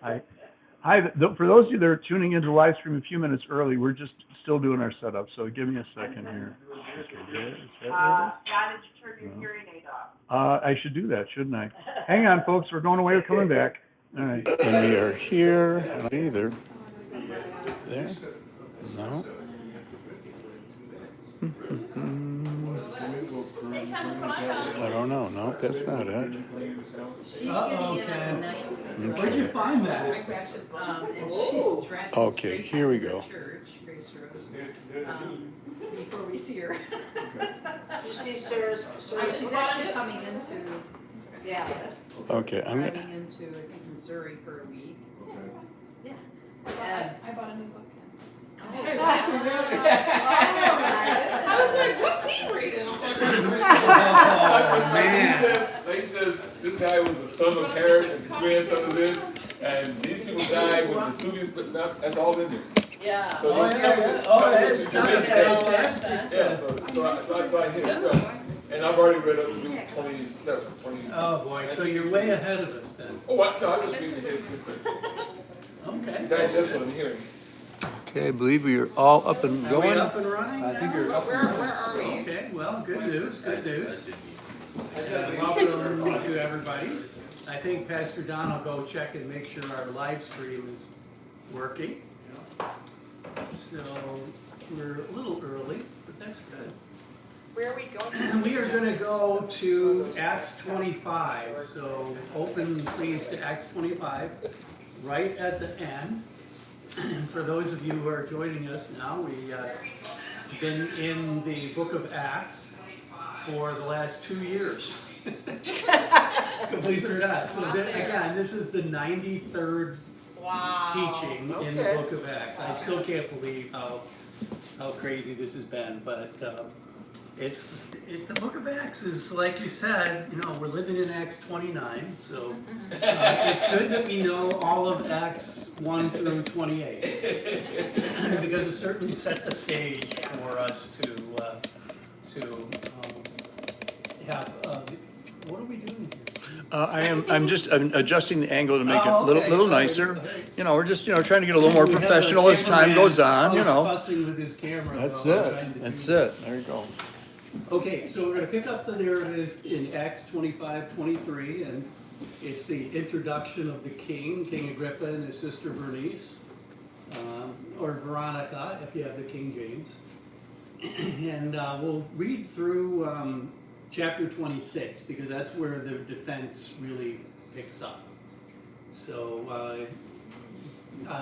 Hi, for those of you that are tuning into the live stream a few minutes early, we're just still doing our setup, so give me a second here. John, did you turn your hearing aid off? I should do that, shouldn't I? Hang on, folks, we're going away, we're coming back. All right. And we are here, either. There? No? I don't know. No, that's not it. She's getting in on the 19th. Where'd you find that? And she's driving Okay, straight here we from go. the church, Grace Road, before we see her. Did you see Sarah's? She's actually coming into Dallas. Okay, I'm Driving gonna, into, I think, Missouri for a week. Yeah. I bought a new book. I was like, what's he reading? He says, this guy was the son of Herod and grandson of this, and these people died when Vesuvius, but not, that's all in there. Yeah. So Oh, these yeah, characters- that's characters- fantastic. Yeah, so I hear it, so. And I've already read up to 27, 20. Oh, boy, so you're way ahead of us then. Oh, I just read this. Okay. That's just what I'm hearing. okay, I believe we are all up and Are we going. up and running? I think now? you're up. Where are we? Okay, well, good news, good news. Welcome to everybody. I think Pastor Don will go check and make sure our live stream is working. So we're a little early, but that's good. Where are we going? We are going to go to Acts 25. So open please to Acts 25, right at the end. And for those of you who are joining us now, we've been in the book of Acts for the last 2 years. Believe it or not. So again, this is the 93rd teaching in the book of Acts. I still can't believe how crazy this has been, but the book of Acts is, like you said, we're living in Acts 29, so it's good that we know all of Acts 1 through 28, because it certainly set the stage for us to have, what are we doing here? I'm just adjusting the angle to make it a Oh, okay. little nicer. We're just, trying to get a little more We have the professional as time goes on, cameraman fussing with his camera. That's while we're it, trying to that's do it, there you go. Okay, so we're going to pick up the narrative in Acts 25, 23, and it's the introduction of the king, King Agrippa and his sister Bernice, or Veronica, if you have the King James. And we'll read through chapter 26, because that's where the defense really picks up. So,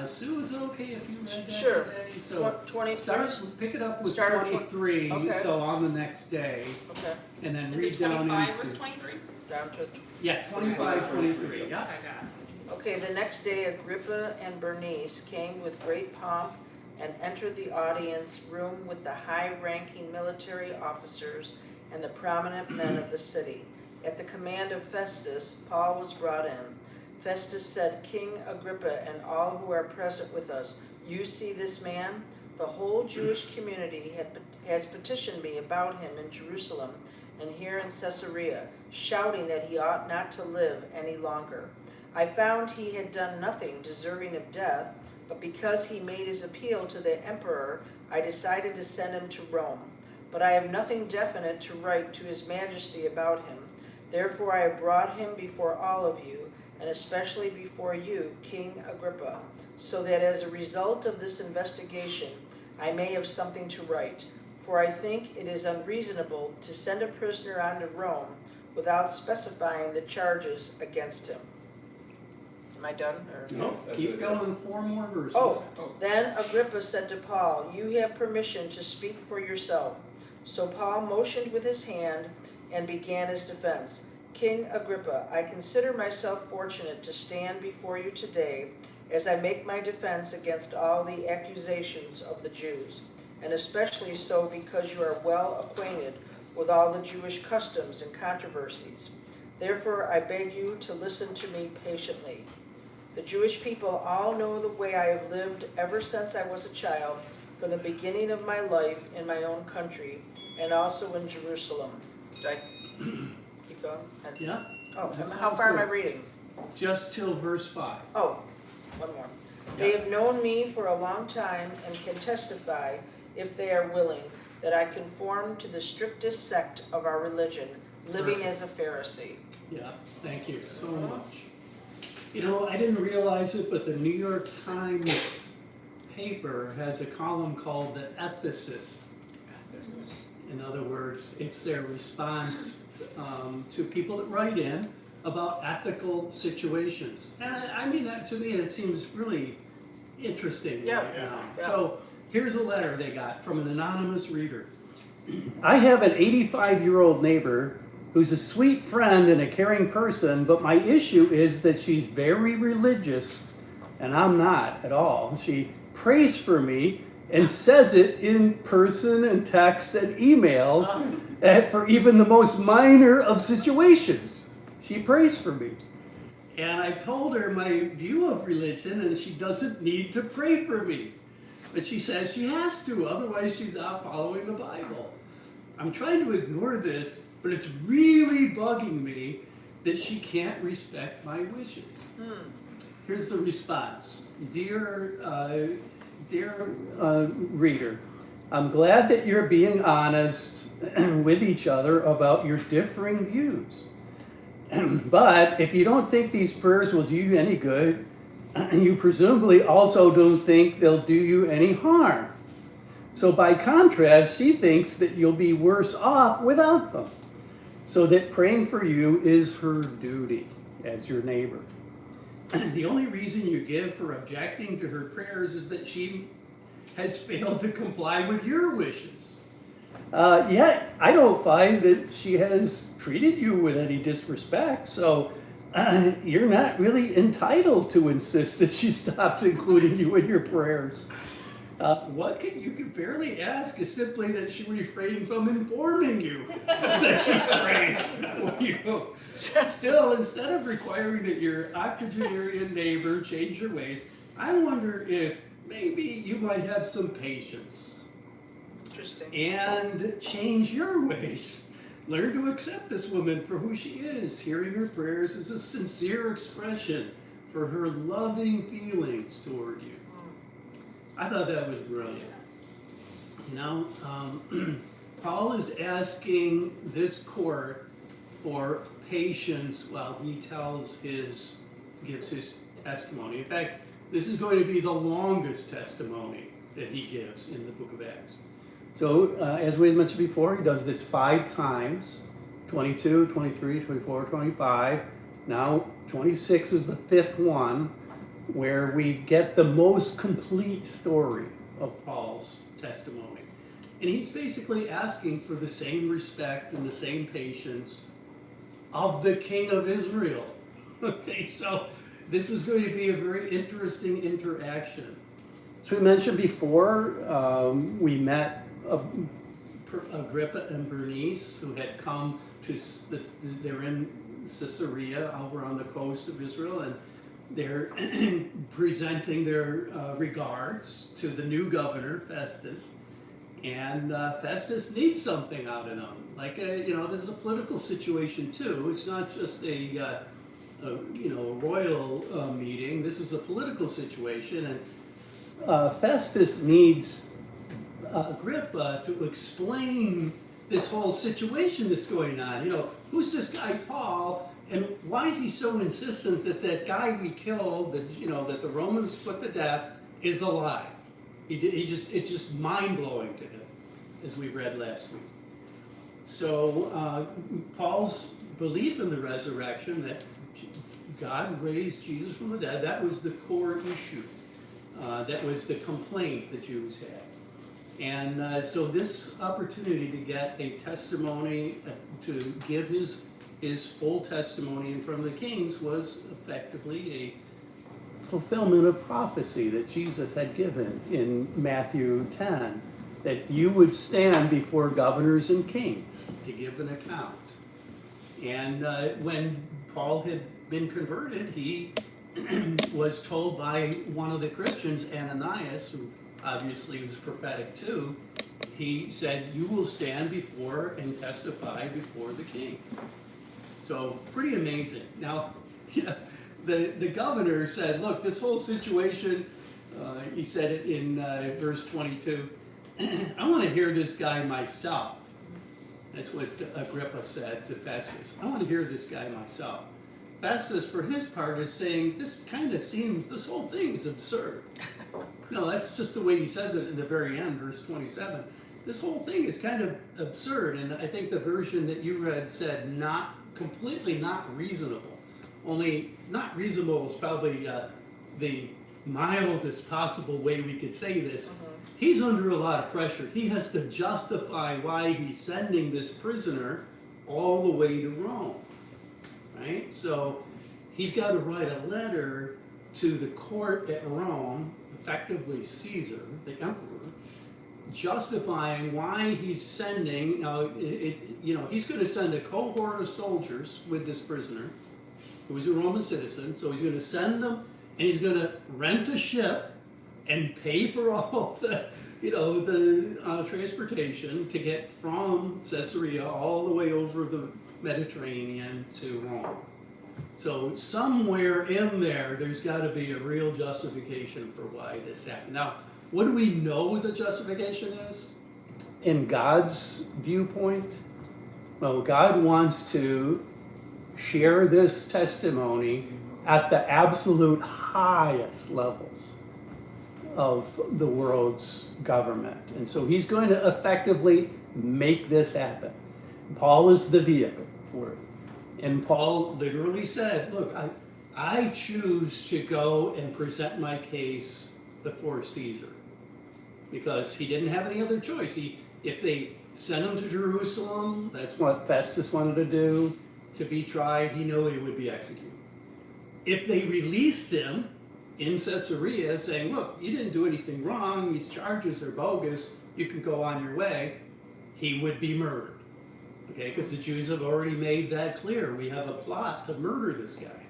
Sue, is it okay if you read that Sure. today? So 23. pick it up with Start at 23, okay. so on the next day, Okay. and then Is read it down 25 into... verse 23? Down to. Yeah, 25, 23, yeah. I got it. Okay, the next day Agrippa and Bernice came with great pomp and entered the audience room with the high-ranking military officers and the prominent men of the city. At the command of Festus, Paul was brought in. Festus said, King Agrippa and all who are present with us, you see this man? The whole Jewish community has petitioned me about him in Jerusalem and here in Caesarea, shouting that he ought not to live any longer. I found he had done nothing deserving of death, but because he made his appeal to the emperor, I decided to send him to Rome. But I have nothing definite to write to his majesty about him. Therefore I have brought him before all of you, and especially before you, King Agrippa, so that as a result of this investigation, I may have something to write. For I think it is unreasonable to send a prisoner on to Rome without specifying the charges against him. Am I done? Or? No, That's keep it. going, 4 more verses. Oh, then Agrippa said to Paul, you have permission to speak for yourself. So Paul motioned with his hand and began his defense. King Agrippa, I consider myself fortunate to stand before you today as I make my defense against all the accusations of the Jews, and especially so because you are well acquainted with all the Jewish customs and controversies. Therefore, I beg you to listen to me patiently. The Jewish people all know the way I have lived ever since I was a child, from the beginning of my life in my own country, and also in Jerusalem. Did I keep going? Yeah. Oh, That how sounds far am I good. reading? Just till verse 5. Oh, one more. They have known me for a long time and can testify, if they are willing, that I conform to the strictest sect of our religion, living as a Pharisee. Yeah, thank you so much. You know, I didn't realize it, but the New York Times paper has a column called The Ethicist. In other words, it's their response to people that write in about ethical situations. And I mean, that to me, it seems really interesting Yeah, right now. yeah. So here's a letter they got from an anonymous reader. I have an 85-year-old neighbor who's a sweet friend and a caring person, but my issue is that she's very religious, and I'm not at all. She prays for me and says it in person and text and emails for even the most minor of situations. She prays for me. And I've told her my view of religion, and she doesn't need to pray for me. But she says she has to, otherwise she's not following the Bible. I'm trying to ignore this, but it's really bugging me that she can't respect my wishes. Here's the response. Dear reader, I'm glad that you're being honest with each other about your differing views. But if you don't think these prayers will do you any good, you presumably also don't think they'll do you any harm. So by contrast, she thinks that you'll be worse off without them. So that praying for you is her duty as your neighbor. The only reason you give for objecting to her prayers is that she has failed to comply with your wishes. Yet, I don't find that she has treated you with any disrespect, so you're not really entitled to insist that she stopped including you in your prayers. You can barely ask is simply that she refrain from informing you that she's praying for you. Still, instead of requiring that your octogenarian neighbor change her ways, I wonder if maybe you might have some patience Interesting. and change your ways. Learn to accept this woman for who she is. Hearing her prayers is a sincere expression for her loving feelings toward you. I thought that was brilliant. You know, Paul is asking this court for patience while he gives his testimony. In fact, this is going to be the longest testimony that he gives in the book of Acts. So, as we had mentioned before, he does this 5 times, 22, 23, 24, 25. Now, 26 is the 5th one, where we get the most complete story of Paul's testimony. And he's basically asking for the same respect and the same patience of the King of Israel. Okay, so this is going to be a very interesting interaction. As we mentioned before, we met Agrippa and Bernice, who had come they're in Caesarea over on the coast of Israel, and they're presenting their regards to the new governor, Festus. And Festus needs something out of them. Like, this is a political situation too. It's not just a royal meeting. This is a political situation. And Festus needs Agrippa to explain this whole situation that's going on. Who's this guy Paul? And why is he so insistent that that guy we killed, that the Romans put to death, is alive? It's just mind-blowing to him, as we read last week. So Paul's belief in the resurrection, that God raised Jesus from the dead, that was the core issue. That was the complaint the Jews had. And so this opportunity to get a testimony, to give his full testimony in front of the kings, was effectively a fulfillment of prophecy that Jesus had given in Matthew 10, that you would stand before governors and kings to give an account. And when Paul had been converted, he was told by one of the Christians, Ananias, who obviously was prophetic too, he said, you will stand before and testify before the king. So pretty amazing. Now, yeah, the governor said, look, this whole situation, he said it in verse 22, I want to hear this guy myself. That's what Agrippa said to Festus. I want to hear this guy myself. Festus, for his part, is saying, this kind of seems, this whole thing is absurd. No, that's just the way he says it in the very end, verse 27. This whole thing is kind of absurd, and I think the version that you read said completely not reasonable. Only not reasonable is probably the mildest possible way we could say this. He's under a lot of pressure. He has to justify why he's sending this prisoner all the way to Rome, right? So he's got to write a letter to the court at Rome, effectively Caesar, the emperor, justifying why he's sending. Now, he's going to send a cohort of soldiers with this prisoner, who is a Roman citizen. So he's going to send them, and he's going to rent a ship and pay for all the transportation to get from Caesarea all the way over the Mediterranean to Rome. So somewhere in there's got to be a real justification for why this happened. Now, what do we know the justification is? In God's viewpoint, well, God wants to share this testimony at the absolute highest levels of the world's government. And so he's going to effectively make this happen. Paul is the vehicle for it. And Paul literally said, look, I choose to go and present my case before Caesar, because he didn't have any other choice. If they sent him to Jerusalem, that's what Festus wanted to do, to be tried, he knew he would be executed. If they released him in Caesarea saying, look, you didn't do anything wrong, these charges are bogus, you can go on your way, he would be murdered. Okay, because the Jews have already made that clear. We have a plot to murder this guy.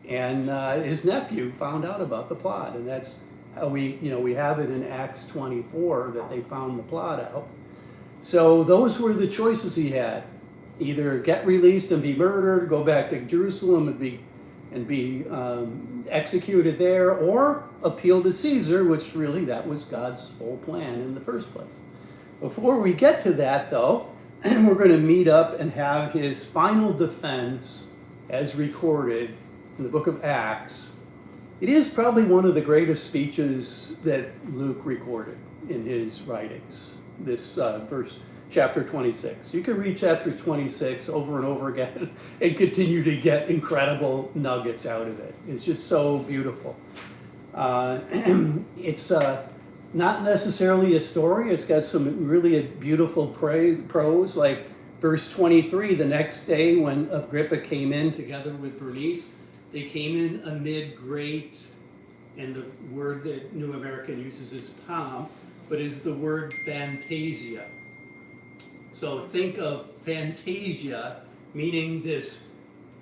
And his nephew found out about the plot, and that's how we have it in Acts 24 that they found the plot out. So those were the choices he had. Either get released and be murdered, go back to Jerusalem and be executed there, or appeal to Caesar, which really that was God's whole plan in the first place. Before we get to that, though, we're going to meet up and have his final defense as recorded in the book of Acts. It is probably one of the greatest speeches that Luke recorded in his writings, this verse, chapter 26. You can read chapter 26 over and over again and continue to get incredible nuggets out of it. It's just so beautiful. It's not necessarily a story. It's got some really beautiful prose, like verse 23, the next day when Agrippa came in together with Bernice, they came in amid great, and the word that New American uses is pomp, but is the word fantasia. So think of fantasia, meaning this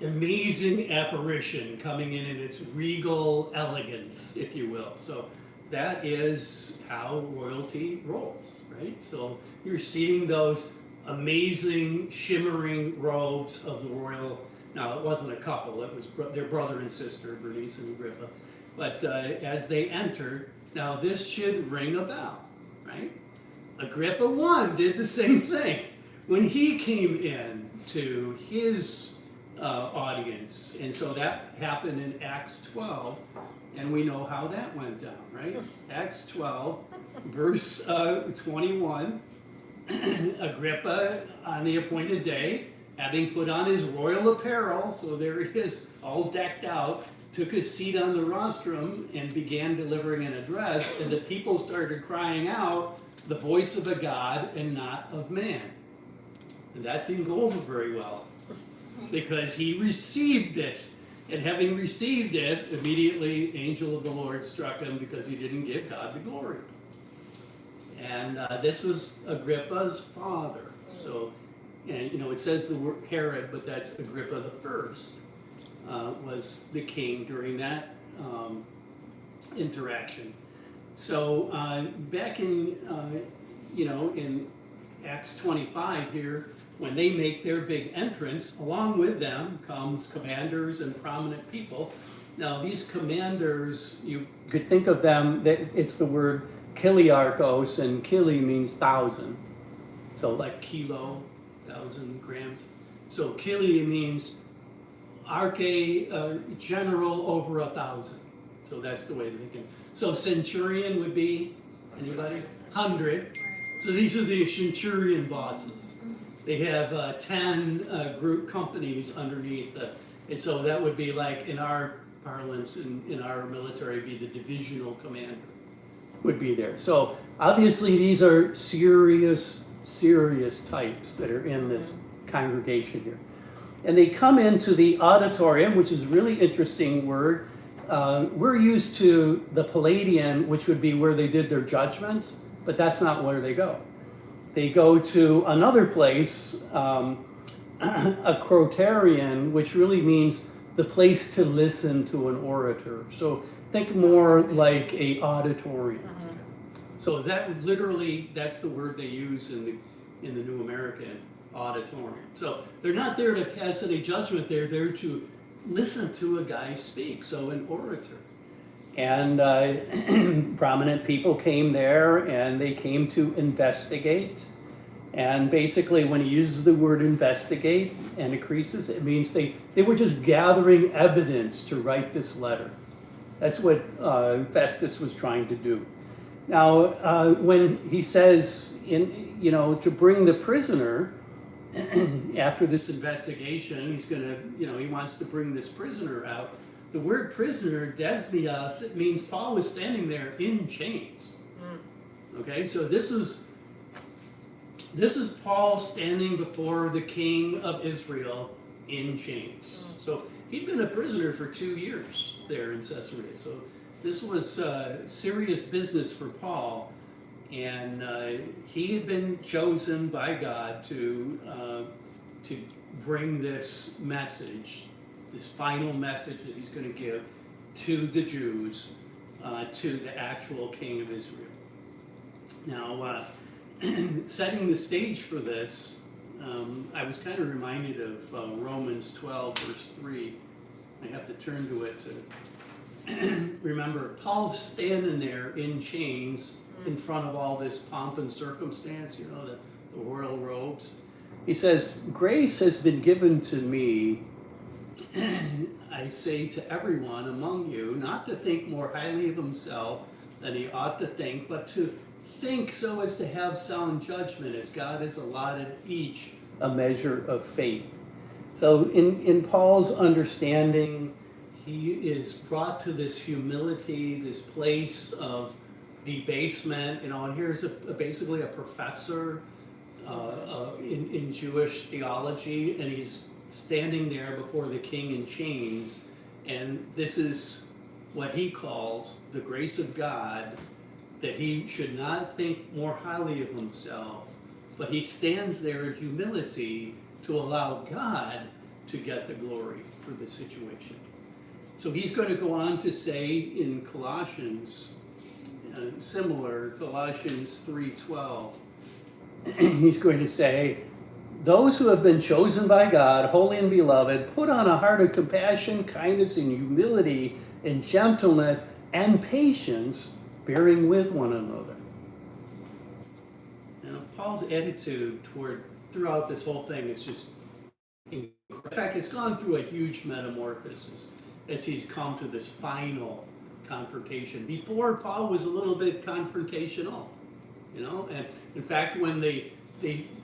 amazing apparition coming in its regal elegance, if you will. So that is how royalty rolls, right? So you're seeing those amazing shimmering robes of the royal. Now, it wasn't a couple, it was their brother and sister, Bernice and Agrippa. But as they entered, now this should ring a bell, right? Agrippa I did the same thing when he came in to his audience. And so that happened in Acts 12, and we know how that went down, right? Acts 12, verse 21, Agrippa, on the appointed day, having put on his royal apparel, so there he is, all decked out, took his seat on the rostrum and began delivering an address, and the people started crying out, the voice of a God and not of man. And that didn't go over very well, because he received it. And having received it, immediately the angel of the Lord struck him because he didn't give God the glory. And this was Agrippa's father. So, and it says the word Herod, but that's Agrippa the first, was the king during that interaction. So back in, in Acts 25 here, when they make their big entrance, along with them comes commanders and prominent people. Now, these commanders, you could think of them, that it's the word kiliarchos, and kili means 1,000. So like kilo, 1,000 grams. So kili means arche, general over 1,000. So that's the way they think. So centurion would be, anybody? 100. So these are the centurion bosses. They have 10 group companies underneath, and so that would be like in our parlance, in our military, be the divisional commander would be there. So obviously these are serious types that are in this congregation here. And they come into the auditorium, which is a really interesting word. We're used to the Palladium, which would be where they did their judgments, but that's not where they go. They go to another place, a crotarion, which really means the place to listen to an orator. So think more like a auditorium. So that literally, that's the word they use in the New American, auditorium. So they're not there to pass any judgment, they're there to listen to a guy speak, so an orator. And prominent people came there, and they came to investigate. And basically, when he uses the word investigate and increases, it means they were just gathering evidence to write this letter. That's what Festus was trying to do. Now, when he says, to bring the prisoner, after this investigation, he's gonna, he wants to bring this prisoner out. The word prisoner, desmios, it means Paul was standing there in chains. Okay, so this is Paul standing before the king of Israel in chains. So he'd been a prisoner for 2 years there in Caesarea. So this was serious business for Paul, and he had been chosen by God to bring this message, this final message that he's going to give to the Jews, to the actual king of Israel. Now, setting the stage for this, I was kind of reminded of Romans 12, verse 3. I have to turn to it to remember. Paul's standing there in chains in front of all this pomp and circumstance, the royal robes. He says, "Grace has been given to me, I say to everyone among you, not to think more highly of himself than he ought to think, but to think so as to have sound judgment, as God has allotted each a measure of faith." So in Paul's understanding, he is brought to this humility, this place of debasement, and here's basically a professor in Jewish theology, and he's standing there before the king in chains, and this is what he calls the grace of God, that he should not think more highly of himself, but he stands there in humility to allow God to get the glory for the situation. So he's going to go on to say in Colossians, similar, Colossians 3:12, he's going to say, "Those who have been chosen by God, holy and beloved, put on a heart of compassion, kindness, and humility, and gentleness, and patience, bearing with one another." Now, Paul's attitude throughout this whole thing is just, in fact, it's gone through a huge metamorphosis as he's come to this final confrontation. Before, Paul was a little bit confrontational, and in fact, when the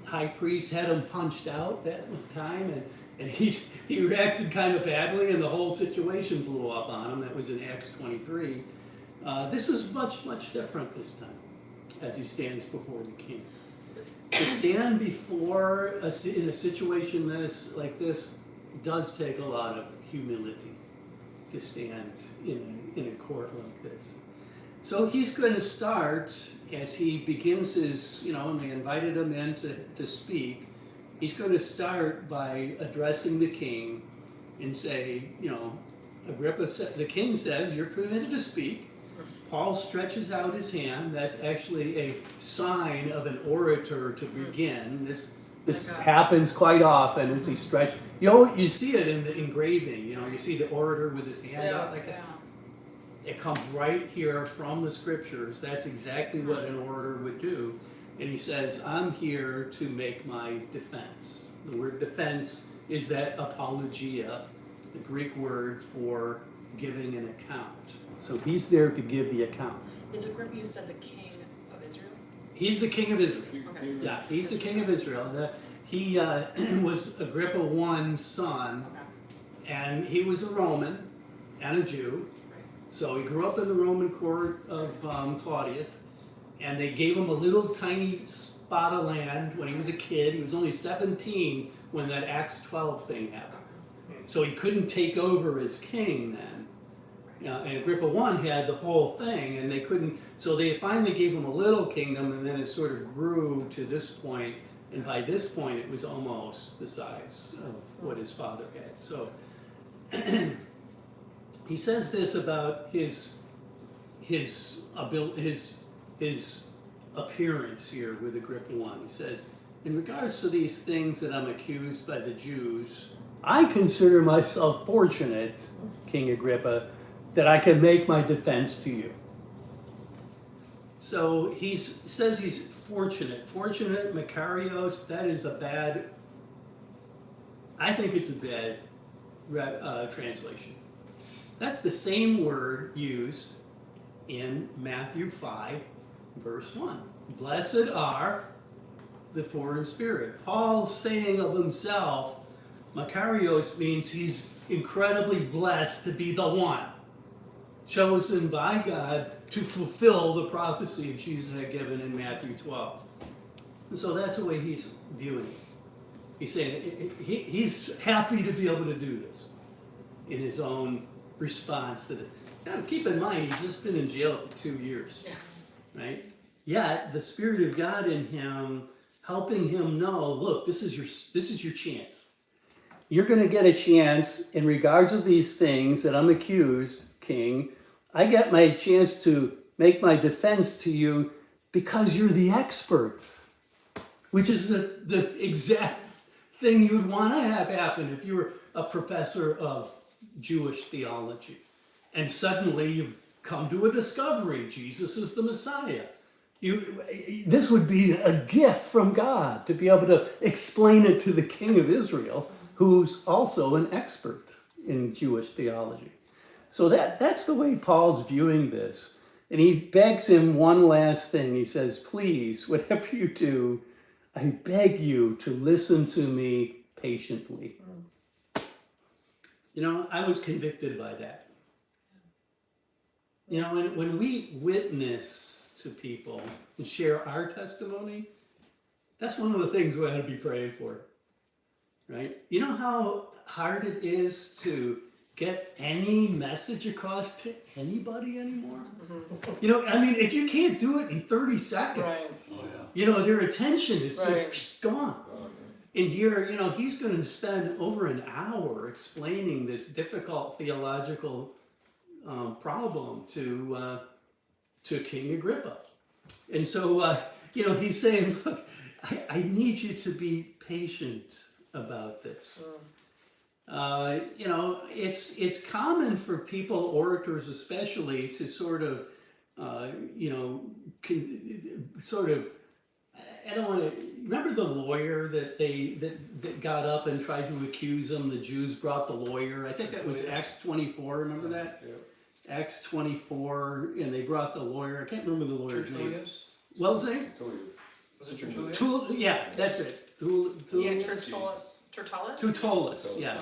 high priest had him punched out that time, and he reacted kind of badly, and the whole situation blew up on him. That was in Acts 23. This is much, much different this time, as he stands before the king. To stand before in a situation like this does take a lot of humility, to stand in a court like this. So he's going to start, as he begins his, and they invited him in to speak, he's going to start by addressing the king and say, Agrippa, the king says, "You're permitted to speak." Paul stretches out his hand. That's actually a sign of an orator to begin. This happens quite often as he stretches. You see it in the engraving, you see the orator with his hand out like that. It comes right here from the scriptures. That's exactly what an orator would do. And he says, I'm here to make my defense. The word defense is that apologia, the Greek word for giving an account. So he's there to give the account. Is Agrippa, you said, the king of Israel? He's the king of Israel. Okay. Yeah, he's the king of Israel. He was Agrippa I's son, and he was a Roman and a Jew. So he grew up in the Roman court of Claudius, and they gave him a little tiny spot of land when he was a kid. He was only 17 when that Acts 12 thing happened. So he couldn't take over as king then. And Agrippa I had the whole thing, and they couldn't, so they finally gave him a little kingdom, and then it sort of grew to this point, and by this point it was almost the size of what his father had. So he says this about his appearance here with Agrippa I. He says, in regards to these things that I'm accused by the Jews, I consider myself fortunate, King Agrippa, that I can make my defense to you. So he says he's fortunate. Fortunate, Makarios, that is I think it's a bad translation. That's the same word used in Matthew 5, verse 1. Blessed are the poor in spirit. Paul's saying of himself, Makarios means he's incredibly blessed to be the one chosen by God to fulfill the prophecy Jesus had given in Matthew 12. And so that's the way he's viewing it. He's saying he's happy to be able to do this in his own response to this. Now, keep in mind, he's just been in jail for 2 years, right? Yet the Spirit of God in him, helping him know, look, this is your chance. You're going to get a chance in regards of these things that I'm accused, King. I get my chance to make my defense to you because you're the expert, which is the exact thing you would want to have happen if you were a professor of Jewish theology. And suddenly you've come to a discovery. Jesus is the Messiah. This would be a gift from God to be able to explain it to the King of Israel, who's also an expert in Jewish theology. So that's the way Paul's viewing this. And he begs him one last thing. He says, please, whatever you do, I beg you to listen to me patiently. I was convicted by that. When we witness to people and share our testimony, that's one of the things we ought to be praying for, right? You know how hard it is to get any message across to anybody anymore? If you can't do it in 30 seconds, Right. Their attention is Right. just gone. And here, he's going to spend over an hour explaining this difficult theological problem to King Agrippa. And so, he's saying, look, I need you to be patient about this. It's common for people, orators especially, to sort of, I don't want to, remember the lawyer that got up and tried to accuse him? The Jews brought the lawyer. I think that was Acts 24, remember that? Yeah. Acts 24, and they brought the lawyer. I can't remember the lawyer's name. Tertullius? What was his name? Tertullius. Was it Tertullius? Yeah, that's it. Tertullus. Yeah,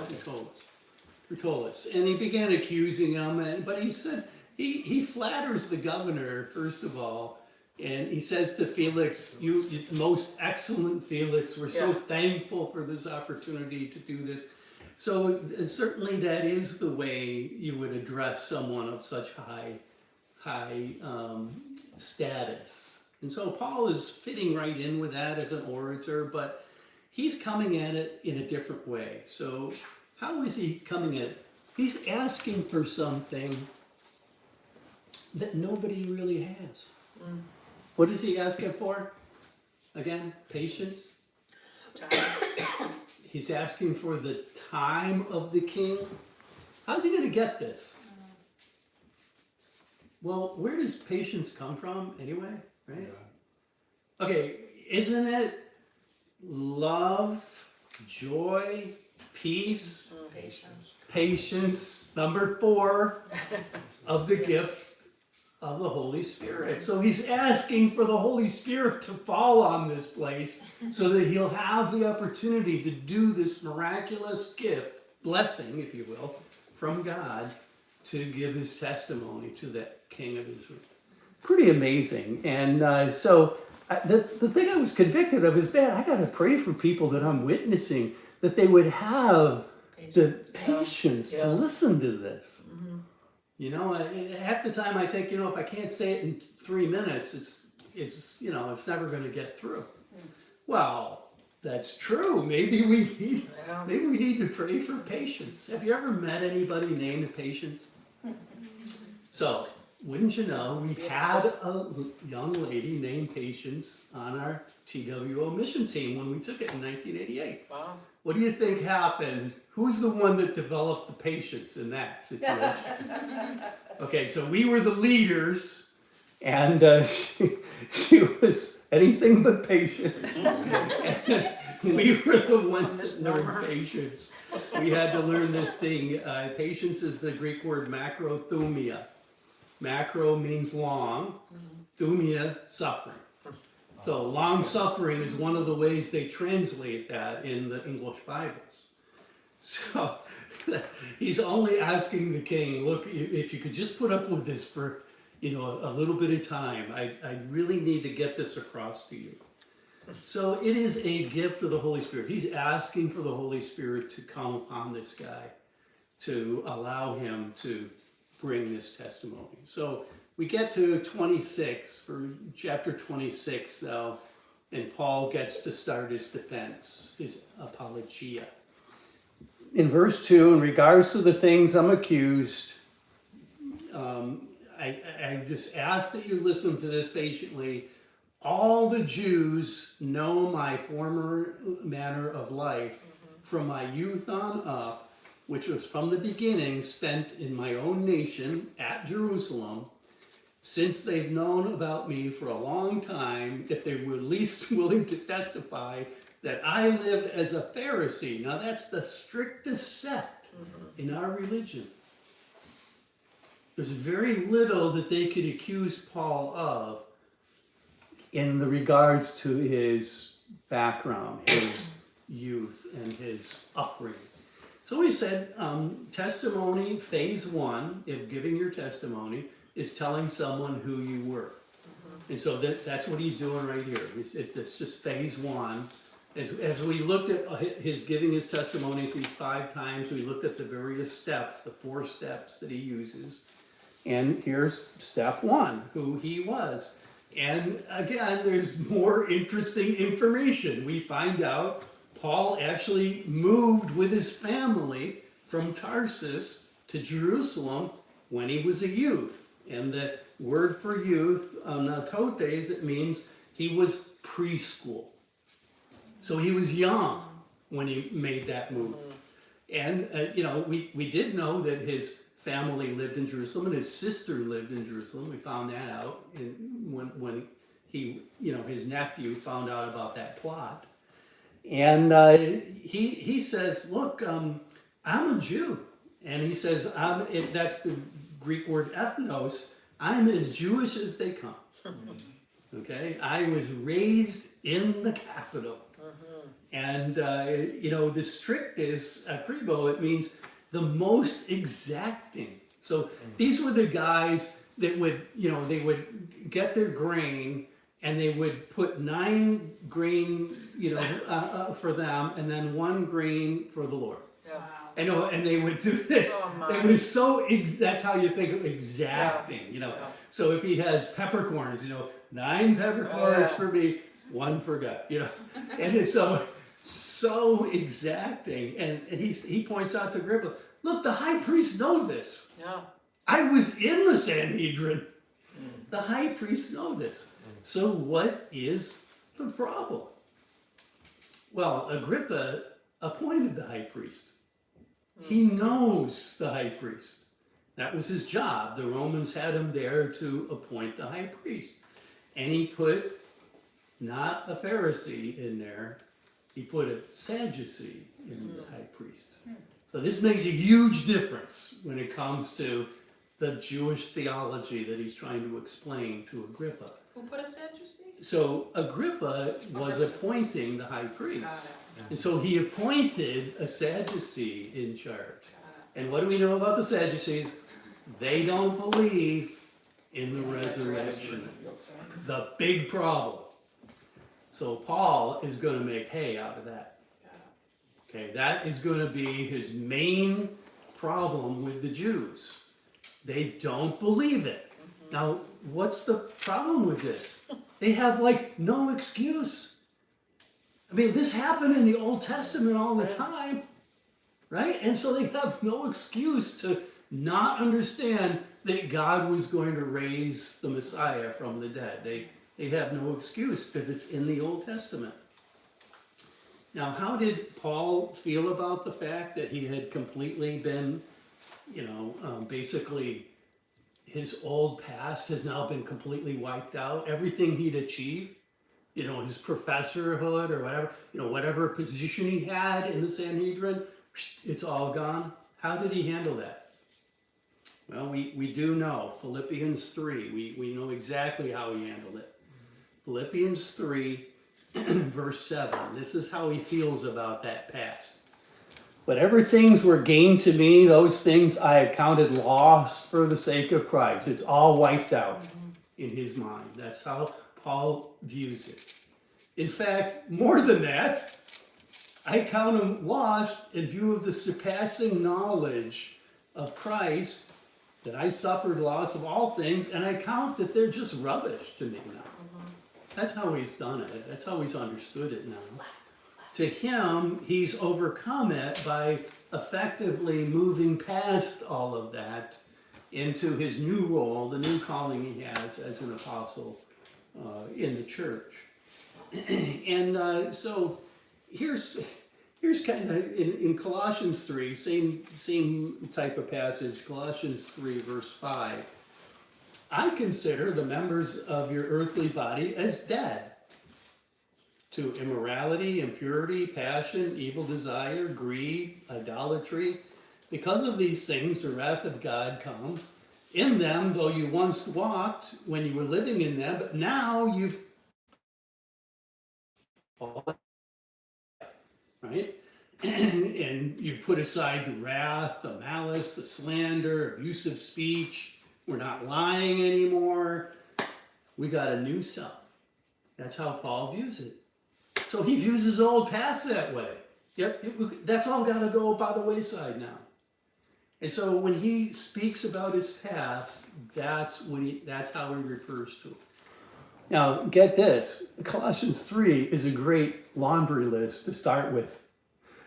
Tertullus. And he began accusing him, but he said, he flatters the governor, first of all, and he says to Felix, you most excellent Felix, we're so thankful for this opportunity to do this. So certainly that is the way you would address someone of such high status. And so Paul is fitting right in with that as an orator, but he's coming at it in a different way. So how is he coming at it? He's asking for something that nobody really has. What is he asking for? Again, patience. time. He's asking for the time of the king. How's he going to get this? Well, where does patience come from anyway, right? Okay, isn't it love, joy, peace, patience, number 4 of the gift of the Holy Spirit. So he's asking for the Holy Spirit to fall on this place so that he'll have the opportunity to do this miraculous gift, blessing, if you will, from God to give his testimony to the King of Israel. Pretty amazing. And the thing I was convicted of is, man, I got to pray for people that I'm witnessing, that they would have the patience to listen to this. You know, half the time I think, you know, if I can't say it in 3 minutes, it's you know, it's never going to get through. Well, that's true. Maybe we need to pray for patience. Have you ever met anybody named Patience? So, wouldn't you know, we had a young lady named Patience on our TWO mission team when we took it in 1988. Wow. What do you think happened? Who's the one that developed the patience in that situation? Okay, so we were the leaders, and she was anything but patient. We were the ones that learned patience. We had to learn this thing. Patience is the Greek word macrothumia. Macro means long, thumia, suffering. So long suffering is one of the ways they translate that in the English Bibles. So he's only asking the king, look, if you could just put up with this for, you know, a little bit of time, I really need to get this across to you. So it is a gift of the Holy Spirit. He's asking for the Holy Spirit to come upon this guy, to allow him to bring this testimony. So we get to 26, for chapter 26 now, and Paul gets to start his defense, his apologia. In verse 2, in regards to the things I'm accused, I just ask that you listen to this patiently. All the Jews know my former manner of life from my youth on up, which was from the beginning spent in my own nation at Jerusalem. Since they've known about me for a long time, if they were at least willing to testify that I lived as a Pharisee. Now that's the strictest sect in our religion. There's very little that they could accuse Paul of in the regards to his background, his youth, and his upbringing. So he said, testimony, phase 1, if giving your testimony, is telling someone who you were. And so that's what he's doing right here. It's just phase 1. As we looked at his giving his testimonies these 5 times, we looked at the various steps, the 4 steps that he uses. And here's step 1, who he was. And again, there's more interesting information. We find out Paul actually moved with his family from Tarsus to Jerusalem when he was a youth. And the word for youth, natotes, it means he was preschool. So he was young when he made that move. And, you know, we did know that his family lived in Jerusalem and his sister lived in Jerusalem. We found that out when he, you know, his nephew found out about that plot. And he says, look, I'm a Jew. And he says, that's the Greek word ethnos. I'm as Jewish as they come. Okay? I was raised in the capital. And, you know, the strictest, akribo, it means the most exacting. So these were the guys that would, you know, they would get their grain and they would put 9 grain, you know, for them and then 1 grain for the Lord. Yeah. I know, and they would do this. It was so, that's how you think of exacting, you know. Yeah. So if he has peppercorns, you know, 9 peppercorns for me, 1 for God, you know. And it's so exacting. And he points out to Agrippa, look, the high priests know this. Yeah. I was in the Sanhedrin. The high priests know this. So what is the problem? Well, Agrippa appointed the high priest. He knows the high priest. That was his job. The Romans had him there to appoint the high priest. And he put not a Pharisee in there, he put a Sadducee in the high priest. So this makes a huge difference when it comes to the Jewish theology that he's trying to explain to Agrippa. Who put a Sadducee? So Agrippa was appointing the high priest. Got it. And so he appointed a Sadducee in charge. And what do we know about the Sadducees? They don't believe in the resurrection. The big problem. So Paul is going to make hay out of that. Okay, that is going to be his main problem with the Jews. They don't believe it. Now, what's the problem with this? They have like no excuse. I mean, this happened in the Old Testament all the time, right? And so they have no excuse to not understand that God was going to raise the Messiah from the dead. They have no excuse because it's in the Old Testament. Now, how did Paul feel about the fact that he had completely been, basically his old past has now been completely wiped out? Everything he'd achieved, his professorhood or whatever position he had in the Sanhedrin, it's all gone. How did he handle that? Well, we do know, Philippians 3, we know exactly how he handled it. Philippians 3, verse 7, this is how he feels about that past. Whatever things were gained to me, those things I have counted loss for the sake of Christ. It's all wiped out in his mind. That's how Paul views it. In fact, more than that, I count them lost in view of the surpassing knowledge of Christ, that I suffered loss of all things, and I count that they're just rubbish to me now. That's how he's done it. That's how he's understood it now. To him, he's overcome it by effectively moving past all of that into his new role, the new calling he has as an apostle in the church. And so here's kind of in Colossians 3, same type of passage, Colossians 3, verse 5. I consider the members of your earthly body as dead to immorality, impurity, passion, evil desire, greed, idolatry. Because of these things, the wrath of God comes. In them, though you once walked when you were living in them, but now you've right? And you've put aside the wrath, the malice, the slander, abusive speech. We're not lying anymore. We got a new self. That's how Paul views it. So he views his old past that way. Yep, that's all got to go by the wayside now. And so when he speaks about his past, that's how he refers to it. Now, get this. Colossians 3 is a great laundry list to start with.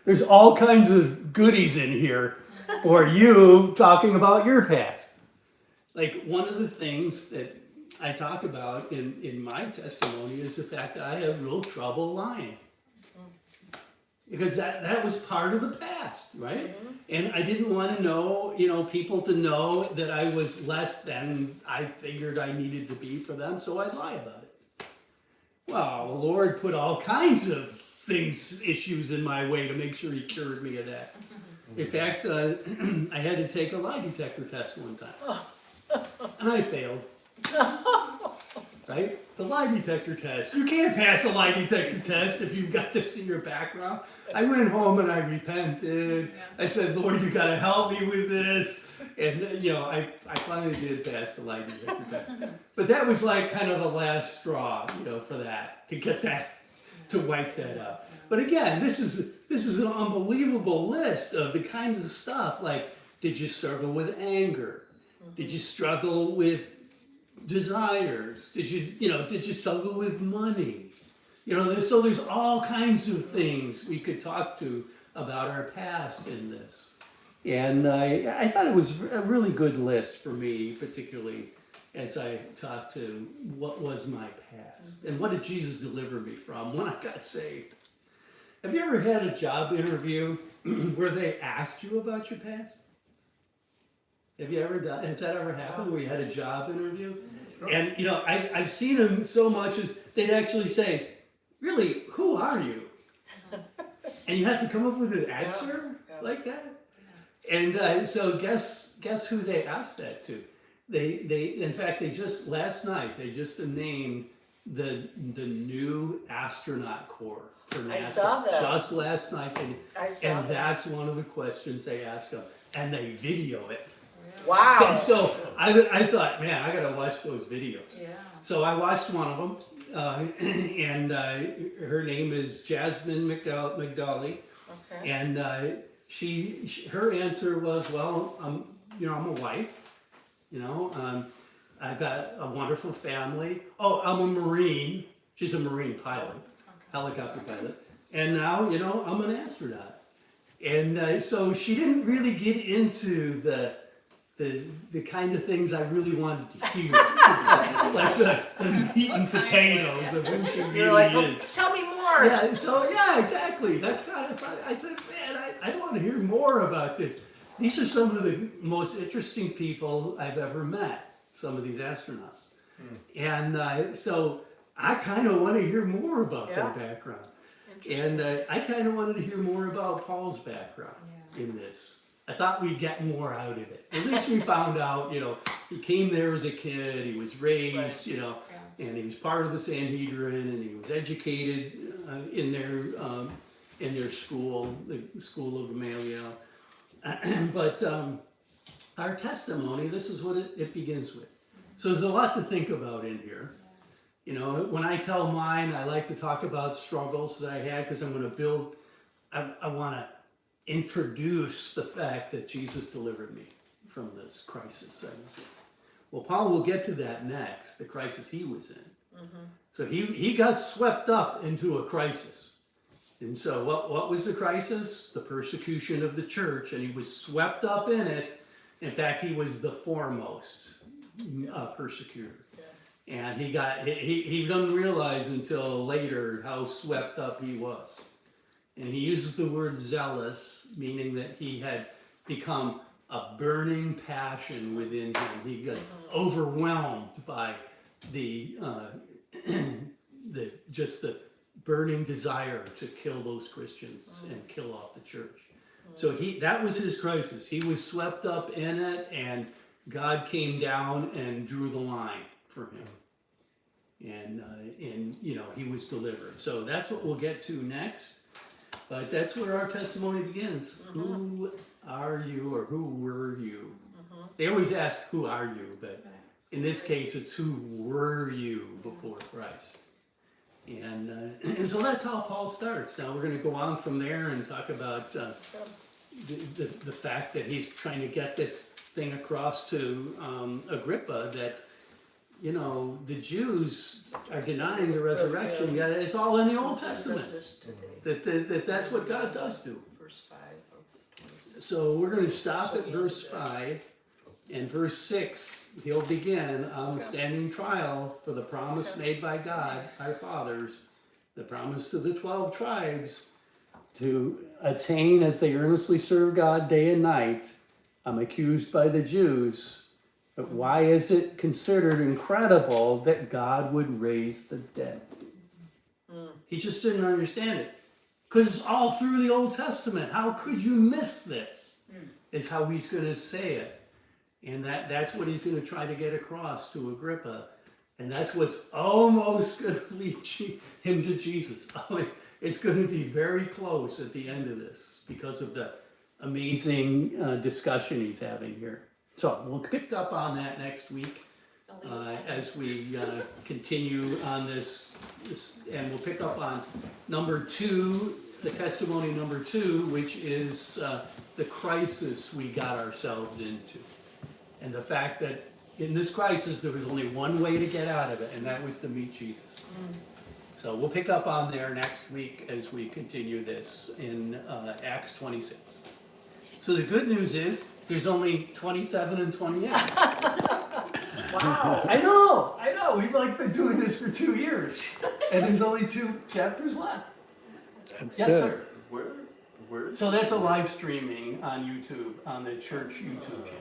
There's all kinds of goodies in here for you talking about your past. Like one of the things that I talk about in my testimony is the fact that I have real trouble lying. Because that was part of the past, right? And I didn't want to know, people to know that I was less than I figured I needed to be for them, so I'd lie about it. Well, the Lord put all kinds of issues in my way to make sure he cured me of that. In fact, I had to take a lie detector test one time. And I failed. Right? The lie detector test. You can't pass a lie detector test if you've got this in your background. I went home and I repented. I said, Lord, you got to help me with this. And, I finally did pass the lie detector test. But that was like kind of the last straw, for that, to get that, to wipe that out. But again, this is an unbelievable list of the kinds of stuff like, did you struggle with anger? Did you struggle with desires? Did you struggle with money? So there's all kinds of things we could talk to about our past in this. And I thought it was a really good list for me, particularly as I talked to what was my past and what did Jesus deliver me from when I got saved. Have you ever had a job interview where they asked you about your past? Have you ever done, has that ever happened where you had a job interview? And, you know, I've seen them so much as they'd actually say, really, who are you? And you have to come up with an answer like that? And so guess who they asked that to? They in fact, they just, last night, they just named the new astronaut corps for NASA. I saw that. Just last night, I saw and that. that's one of the questions they ask them, and they video it. Wow. And so I thought, man, I gotta watch those videos. Yeah. So I watched one of them, and her name is Jasmine McDolly, Okay. and her answer was, well, you know, I'm a wife, you know, I've got a wonderful family. Oh, I'm a Marine. She's a Marine pilot, helicopter pilot, and now, you know, I'm an astronaut. And so she didn't really get into the kind of things I really wanted to hear, like the meat and potatoes of who she You're like, really oh, is. tell me more. Yeah, so yeah, exactly. That's kind of fun. I said, man, I want to hear more about this. These are some of the most interesting people I've ever met, some of these astronauts. And so I kind of want to hear more about their background. And I kind of wanted to hear more about Paul's background in this. I thought we'd get more out of it. At least we found out, you know, he came there as a kid, he was raised, you know, and he was part of the Sanhedrin, and he was educated in their school, the School of Gamaliel. But our testimony, this is what it begins with. So there's a lot to think about in here. You know, when I tell mine, I like to talk about struggles that I had, because I'm going to build, I want to introduce the fact that Jesus delivered me from this crisis I was in. Well, Paul will get to that next, the crisis he was in. So he got swept up into a crisis. And so what was the crisis? The persecution of the church, and he was swept up in it. In fact, he was the foremost persecutor. And he didn't realize until later how swept up he was. And he uses the word zealous, meaning that he had become a burning passion within him. He got overwhelmed by the burning desire to kill those Christians and kill off the church. So that was his crisis. He was swept up in it, and God came down and drew the line for him. And you know, he was delivered. So that's what we'll get to next. But that's where our testimony begins. Who are you, or who were you? They always ask, who are you? But in this case, it's who were you before Christ? And so that's how Paul starts. Now we're going to go on from there and talk about the fact that he's trying to get this thing across to Agrippa, that, you know, the Jews are denying the resurrection. Yeah, it's all in the Old Testament. That's what God does do. Verse 5 of 26. So we're going to stop at verse 5. And verse 6, he'll begin on standing trial for the promise made by God, our fathers, the promise to the 12 tribes to attain as they earnestly serve God day and night. I'm accused by the Jews, but why is it considered incredible that God would raise the dead? He just didn't understand it. Because it's all through the Old Testament. How could you miss this? Is how he's going to say it. And that's what he's going to try to get across to Agrippa. And that's what's almost going to lead him to Jesus. It's going to be very close at the end of this because of the amazing discussion he's having here. So we'll pick up on that next week as we continue on this. And we'll pick up on number 2, the testimony number 2, which is the crisis we got ourselves into. And the fact that in this crisis, there was only one way to get out of it, and that was to meet Jesus. So we'll pick up on there next week as we continue this in Acts 26. So the good news is, there's only 27 and 28. Wow. I know. We've been doing this for 2 years, and there's only 2 chapters left. That's Yes, it. sir. Where is? So that's a live streaming on YouTube, on the church YouTube channel.